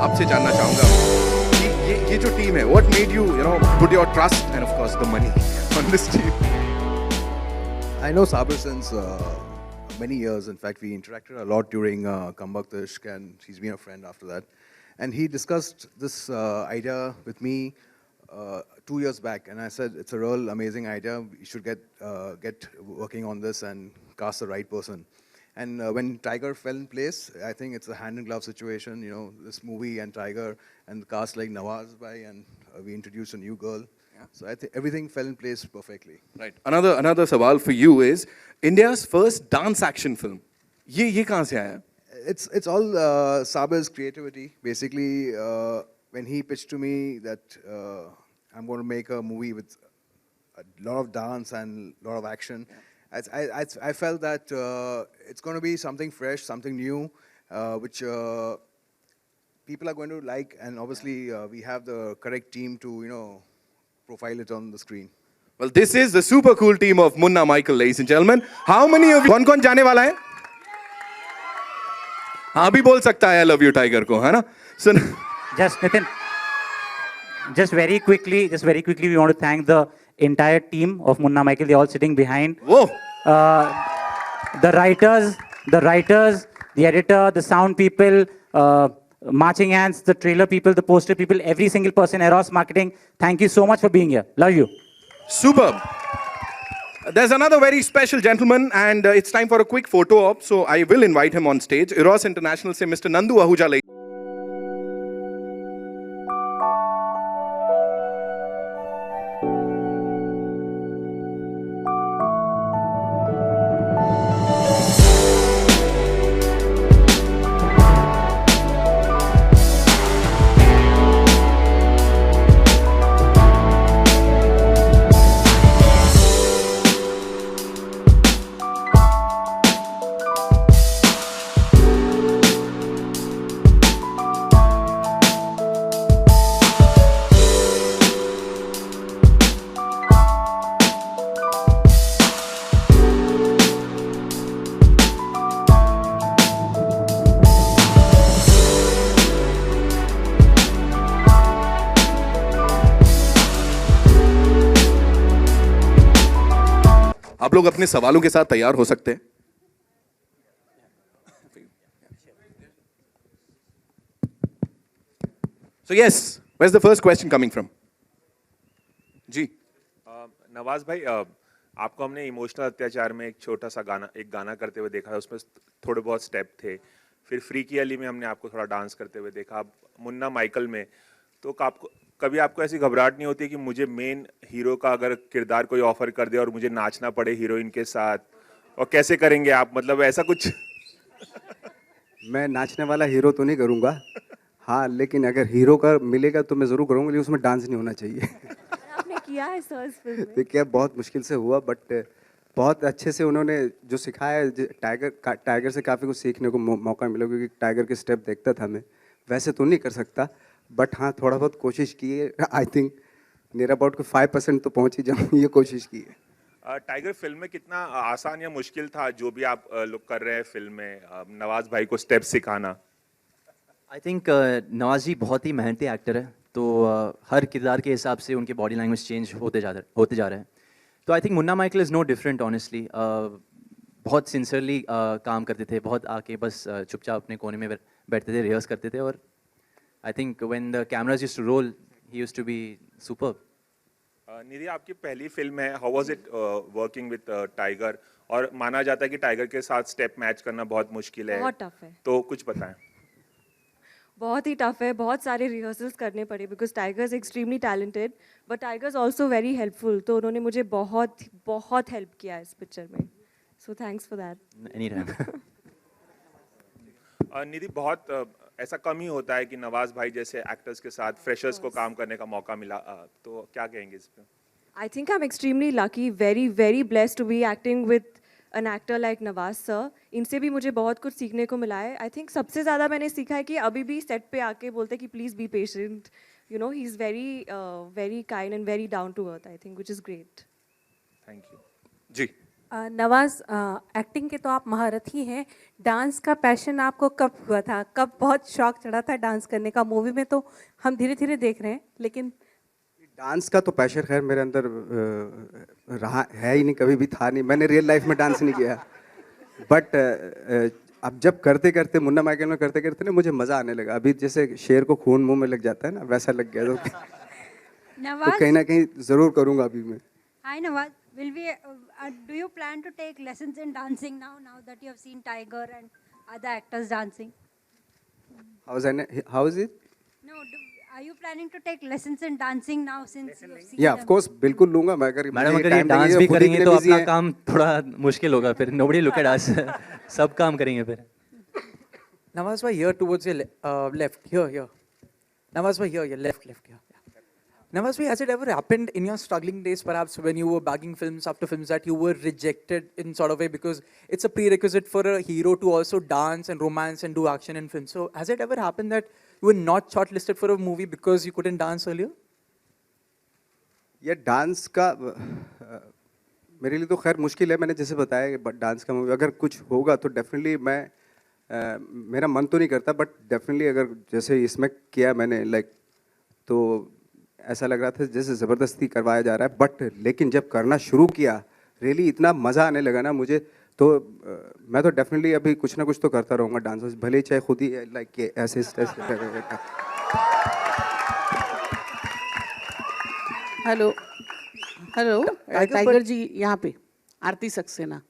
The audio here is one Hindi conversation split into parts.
आपसे जानना चाहूंगा कि ये जो टीम है, what made you put your trust and of course the money on this team? I know Saber since many years. In fact, we interacted a lot during Kambak Tishk, and he's been a friend after that. And he discussed this idea with me 2 years back, and I said it's a real amazing idea. We should get working on this and cast the right person. And when Tiger fell in place, I think it's a hand in glove situation. You know, this movie and Tiger and the cast like Nawaz Bhai, and we introduced a new girl. Yeah. So I think everything fell in place perfectly. Right. Another सवाल for you is India's first dance action film. ये कहाँ से आया? It's all Saber's creativity. Basically, when he pitched to me that I'm going to make a movie with a lot of dance and a lot of action, I felt that it's going to be something fresh, something new, which people are going to like, and obviously we have the correct team to profile it on the screen. Well, this is the super cool team of Munna Michael, ladies and gentlemen. How many of you कौन जाने वाला है? हाँ भी बोल सकता है I love you Tiger को, है ना? So Just Nitin, just very quickly, we want to thank the entire team of Munna Michael. They're all sitting behind. Whoa! The writers, the editor, the sound people, marching hands, the trailer people, the poster people, every single person, Eros Marketing. Thank you so much for being here. Love you. Superb. There's another very special gentleman, and it's time for a quick photo op. So I will invite him on stage. Eros International से Mr. Nandu Ahuja. आप लोग अपने सवालों के साथ तैयार हो सकते हैं. So yes, where's the first question coming from? जी. नवाज भाई, आपको हमने इमोशनल अत्याचार में एक छोटा सा गाना करते हुए देखा था. उसमें थोड़े बहुत स्टेप थे. फिर फ्रीकी अली में हमने आपको थोड़ा डांस करते हुए देखा. मुन्ना माइकल में तो कभी आपको ऐसी घबराहट नहीं होती कि मुझे मेन हीरो का अगर किरदार कोई ऑफर कर दे और मुझे नाचना पड़े हीरोइन के साथ, और कैसे करेंगे आप? मतलब ऐसा कुछ? मैं नाचने वाला हीरो तो नहीं करूँगा, हाँ, लेकिन अगर हीरो का मिलेगा तो मैं ज़रूर करूँगा, लेकिन उसमें डांस नहीं होना चाहिए. आपने किया है सर इस फिल्म में? देखिए, बहुत मुश्किल से हुआ, बट बहुत अच्छे से उन्होंने जो सिखाया है. टाइगर से काफ़ी कुछ सीखने को मौका मिला, क्योंकि टाइगर के स्टेप देखता था मैं. वैसे तो नहीं कर सकता, बट हाँ, थोड़ा बहुत कोशिश की है. आई थिंक नियर अबाउट को 5% तो पहुँच ही जाऊँ, ये कोशिश की है. टाइगर फिल्म में कितना आसान या मुश्किल था जो भी आप लोग कर रहे हैं फिल्म में, नवाज भाई को स्टेप सिखाना? आई थिंक नवाज जी बहुत ही मेहनती एक्टर है, तो हर किरदार के हिसाब से उनके बॉडी लैंग्वेज चेंज होते जा रहे हैं. तो I think Munna Michael is no different honestly. बहुत सिंसियरली काम करते थे, बहुत आके बस चुपचाप अपने कोने में बैठते थे, रिहर्स करते थे, और I think when the cameras used to roll he used to be superb. Nidhi, आपकी पहली फिल्म है, how was it working with Tiger? और माना जाता है कि टाइगर के साथ स्टेप मैच करना बहुत मुश्किल है. बहुत टफ है. तो कुछ बताएं. बहुत ही टफ है, बहुत सारे रिहर्सल्स करने पड़े, because tiger is extremely talented, but tiger is also very helpful. तो उन्होंने मुझे बहुत बहुत हेल्प किया इस पिक्चर में, so thanks for that. Any time. Nidhi, बहुत ऐसा कम ही होता है कि नवाज भाई जैसे एक्टर्स के साथ फ्रेशर्स को काम करने का मौका मिला, तो क्या कहेंगे इस पे? I think I'm extremely lucky, very, very blessed to be acting with an actor like Nawaz sir. इनसे भी मुझे बहुत कुछ सीखने को मिला है. I think सबसे ज़्यादा मैंने सीखा है कि अभी भी सेट पे आके बोलते हैं कि please be patient. You know, he's very kind and very down to earth, I think, which is great. Thank you. जी. नवाज, एक्टिंग के तो आप महारथ ही हैं, डांस का पैशन आपको कब हुआ था, कब बहुत शौक चढ़ा था डांस करने का? मूवी में तो हम धीरे धीरे देख रहे हैं, लेकिन डांस का तो पैशन खैर मेरे अंदर रहा है ही नहीं, कभी भी था नहीं। मैंने रियल लाइफ में डांस नहीं किया, बट अब जब करते करते मुन्ना माइकल में करते करते ना मुझे मज़ा आने लगा। अभी जैसे शेर को खून मुंह में लग जाता है ना, वैसा लग गया। तो Nawaz, कहीं ना कहीं ज़रूर करूँगा अभी मैं। hi Nawaz. Will we? Do you plan to take lessons in dancing now? Now that you have seen Tiger and other actors dancing. How is it? No. Are you planning to take lessons in dancing now since you have seen या them? ऑफ कोर्स बिल्कुल लूंगा मैं। अगर मैडम मुझे अगर ये time डांस लगेगा, भी खुद ही करेंगे इतने तो busy अपना हैं। काम थोड़ा मुश्किल होगा फिर। Nobody look at us. सब काम करेंगे फिर। Nawaz bhai, here towards your left, here. Nawaz bhai, here, left, here. Nawaz bhai, has it ever happened in your struggling days, perhaps when you were bagging films after films, that you were rejected in sort of way because it's a prerequisite for a hero to also dance and romance and do action in films? So has it ever happened that you were not shortlisted for a movie because you couldn't dance earlier? ये डांस का मेरे लिए तो खैर मुश्किल है। मैंने जैसे बताया कि डांस का मूवी अगर कुछ होगा तो डेफिनेटली मैं मेरा मन तो नहीं करता, बट डेफिनेटली अगर जैसे इसमें किया मैंने लाइक, तो ऐसा लग रहा था जैसे ज़बरदस्ती करवाया जा रहा है। बट लेकिन जब करना शुरू किया रियली इतना मज़ा आने लगा ना मुझे, तो मैं तो डेफिनेटली अभी कुछ ना कुछ तो करता रहूँगा डांस, भले चाहे खुद ही लाइक ऐसे हेलो हेलो टाइगर जी यहाँ पे, आरती सक्सेना।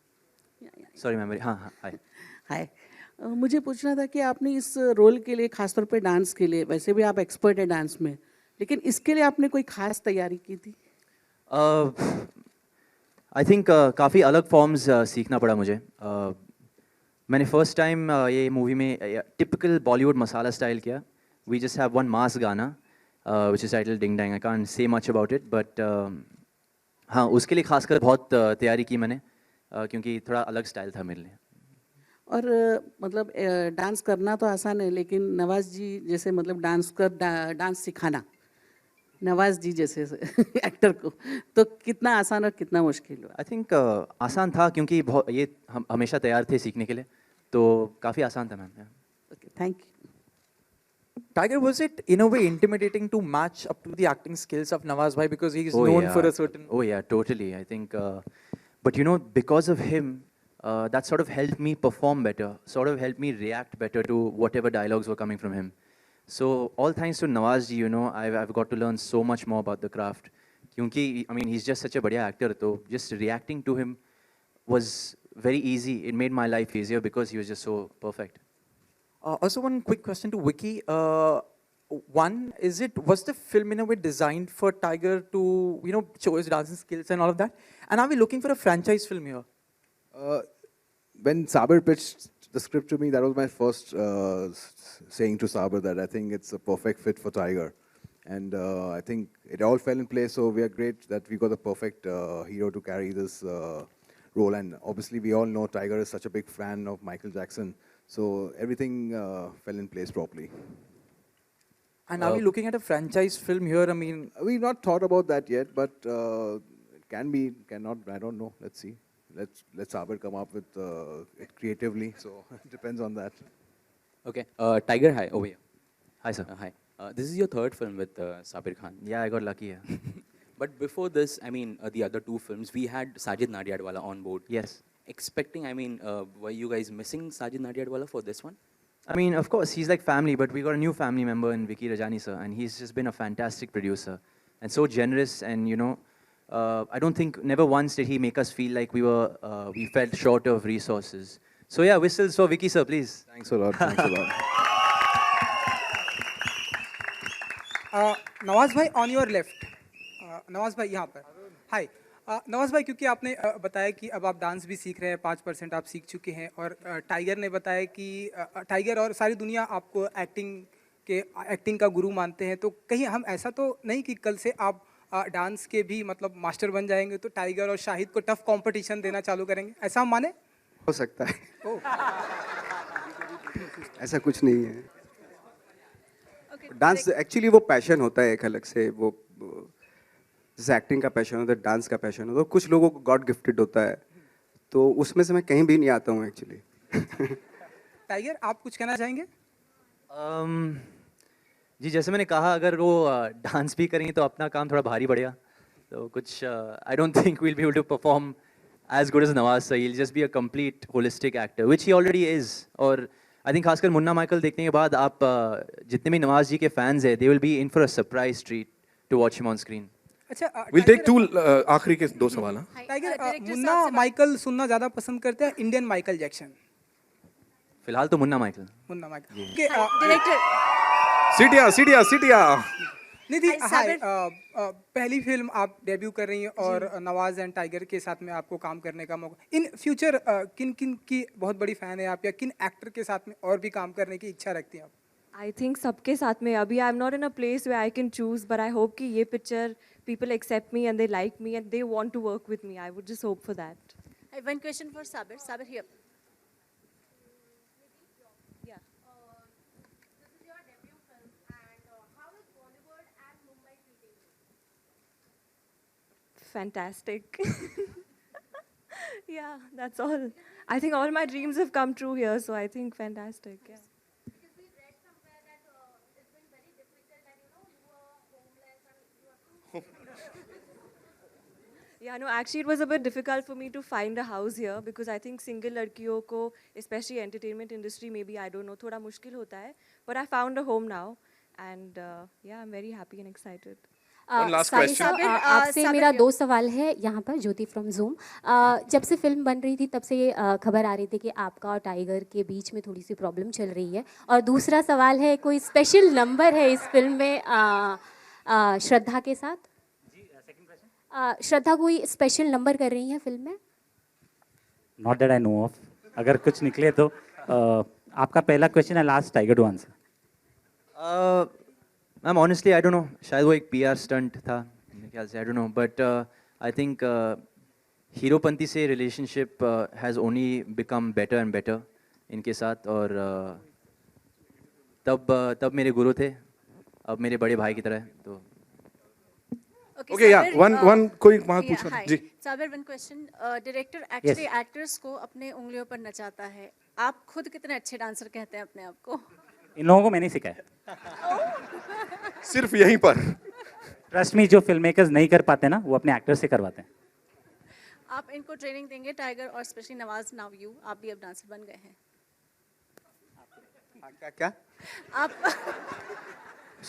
Sorry ma'am. हाँ हाँ हाय। हाय, मुझे पूछना था कि आपने इस रोल के लिए, खासतौर पे डांस के लिए, वैसे भी आप एक्सपर्ट हैं डांस में, लेकिन इसके लिए आपने कोई खास तैयारी की थी? आई थिंक काफ़ी अलग फॉर्म्स सीखना पड़ा मुझे। मैंने फर्स्ट टाइम ये मूवी में टिपिकल बॉलीवुड मसाला स्टाइल किया। We just have one mass gaana which is title ding dang. I can't say much about it, but हाँ उसके लिए खासकर बहुत तैयारी की मैंने, क्योंकि थोड़ा अलग स्टाइल था मेरे लिए। और मतलब डांस करना तो आसान है, लेकिन नवाज जी जैसे मतलब डांस सिखाना नवाज जी जैसे एक्टर को, तो कितना आसान और कितना मुश्किल हुआ? आई थिंक आसान था, क्योंकि बहुत ये हम हमेशा तैयार थे सीखने के लिए, तो काफ़ी आसान था ma'am. Okay, thank you. Tiger, was it in a way intimidating to match up to the acting skills of Nawaz bhai because he is known for a certain? Oh yeah, totally. I think, but you know, because of him, that sort of helped me perform better, sort of helped me react better to whatever dialogues were coming from him. So all thanks to Nawaz ji, you know, I've got to learn so much more about the craft. Kyunki, I mean, he's just such a badhiya actor, so just reacting to him was very easy. It made my life easier because he was just so perfect. Also, one quick question to Vicky. Was the film in a way designed for Tiger to, you know, show his dancing skills and all of that? And are we looking for a franchise film here? When Saber pitched the script to me, that was my first saying to Saber that I think it's a perfect fit for Tiger. And I think it all fell in place, so we are great that we got the perfect hero to carry this role. And obviously we all know Tiger is such a big fan of Michael Jackson, so everything fell in place properly. And are we looking at a franchise film here? I mean, we've not thought about that yet, but it can be, cannot, I don't know. Let's see. Let Saber come up with it creatively, so it depends on that. Okay, Tiger, hi, over here. Hi sir. Hi. This is your third film with Sabir Khan. Yeah, I got lucky. Yeah. But before this, I mean, the other two films, we had Sajid Nadiadwala on board. Yes. Expecting, I mean, were you guys missing Sajid Nadiadwala for this one? I mean, of course, he's like family, but we got a new family member in Vicky Rajani, sir, and he's just been a fantastic producer and so generous. And you know, I don't think never once did he make us feel like we felt short of resources. So yeah, whistles for Vicky, sir, please. Thanks a lot. Thanks a lot. Nawaz भाई ऑन योर लेफ्ट, नवाज भाई यहाँ पर। हाय नवाज भाई, क्योंकि आपने बताया कि अब आप डांस भी सीख रहे हैं, 5% आप सीख चुके हैं, और टाइगर ने बताया कि टाइगर और सारी दुनिया आपको एक्टिंग का गुरु मानते हैं, तो कहीं हम ऐसा तो नहीं कि कल से आप डांस के भी मतलब मास्टर बन जाएंगे तो टाइगर और शाहिद को टफ कंपटीशन देना चालू करेंगे, ऐसा हम माने? हो सकता है। ऐसा कुछ नहीं है। डांस एक्चुअली वो पैशन होता है एक अलग से, वो जैसे एक्टिंग का पैशन होता है, डांस का पैशन होता है, कुछ लोगों को गॉड गिफ्टेड होता है, तो उसमें से मैं कहीं भी नहीं आता हूँ एक्चुअली। टाइगर, आप कुछ कहना चाहेंगे? जी, जैसे मैंने कहा, अगर वो डांस भी करेंगे तो अपना काम थोड़ा भारी पड़ेगा, तो कुछ I don't think we'll be able to perform as good as Nawaz sir. He'll just be a complete holistic actor, which he already is. और I think खासकर मुन्ना माइकल देखने के बाद आप जितने भी नवाज जी के फैंस हैं, they will be in for a surprise treat to watch him on screen. अच्छा, We'll take two आखिरी के 2 सवाल। हाँ? टाइगर, मुन्ना माइकल सुनना ज़्यादा पसंद करते हैं इंडियन माइकल जैक्सन? फिलहाल तो मुन्ना माइकल। मुन्ना माइकल। सीटिया सीटिया सीटिया। निधि, हाय, पहली फिल्म आप डेब्यू कर रही हैं और नवाज एंड टाइगर के साथ में आपको काम करने का मौका, इन फ्यूचर किन किन की बहुत बड़ी फैन है आप, या किन एक्टर के साथ में और भी काम करने की इच्छा रखती हैं आप? आई थिंक सबके साथ में। अभी I am not in a place where I can choose, but I hope कि ये picture people accept me and they like me and they want to work with me. I would just hope for that. I have one question for Sabir. Sabir, here. Yeah. This is your debut film, and how is Bollywood and Mumbai treating you? Fantastic. Yeah, that's all. I think all my dreams have come true here, so I think fantastic. Yeah. Because we read somewhere that it's been very difficult, and you are homeless and you have to. Yeah, no, actually it was a bit difficult for me to find a house here because I think single लड़कियों को, especially entertainment industry, maybe I don't know, थोड़ा मुश्किल होता है. But I found a home now, and yeah, I'm very happy and excited. One last question. आपसे मेरा 2 सवाल है यहाँ पर, ज्योति फ्रॉम जूम। जब से फिल्म बन रही थी तब से खबर आ रही थी कि आपका और टाइगर के बीच में थोड़ी सी प्रॉब्लम चल रही है, और दूसरा सवाल है, कोई स्पेशल नंबर है इस फिल्म में श्रद्धा के साथ? श्रद्धा कोई स्पेशल नंबर कर रही है फिल्म में? Not that I know of. अगर कुछ निकले तो आपका पहला क्वेश्चन है, last Tiger to answer. Ma'am honestly I don't know, शायद वो एक PR स्टंट था मेरे ख्याल से, I don't know, but I think Heropanti से relationship has only become better and better इनके साथ, और तब मेरे गुरु थे, अब मेरे बड़े भाई की तरह है, तो Okay, yeah, one कोई वहाँ पूछ रहा जी। Sabir, one question. Director actually actors को अपने उंगलियों पर नचाता है। आप खुद कितने अच्छे डांसर कहते हैं अपने आप को? इन लोगों को मैंने सिखाया। सिर्फ यहीं पर। ट्रस्ट मी, जो फिल्म मेकर्स नहीं कर पाते ना, वो अपने एक्टर्स से करवाते हैं। आप इनको ट्रेनिंग देंगे, टाइगर और स्पेशली नवाज, नाउ यू, आप भी अब डांसर बन गए हैं। क्या? आप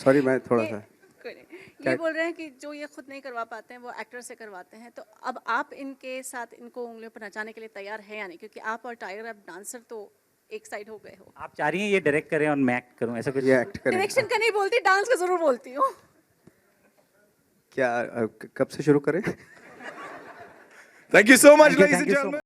सॉरी, मैं थोड़ा सा ये बोल रहे हैं कि जो ये खुद नहीं करवा पाते हैं वो एक्टर से करवाते हैं, तो अब आप इनके साथ इनको उंगलियों पर नचाने के लिए तैयार हैं या नहीं? क्योंकि आप और टाइगर अब डांसर तो एक साइड हो गए हो। आप चाह रही हैं ये डायरेक्ट करें और मैं एक्ट करूं, ऐसा कुछ? ये एक्ट करें। डायरेक्शन का नहीं बोलती, डांस का जरूर बोलती हूँ। क्या कब से शुरू करें? Thank you so much, ladies and gentlemen.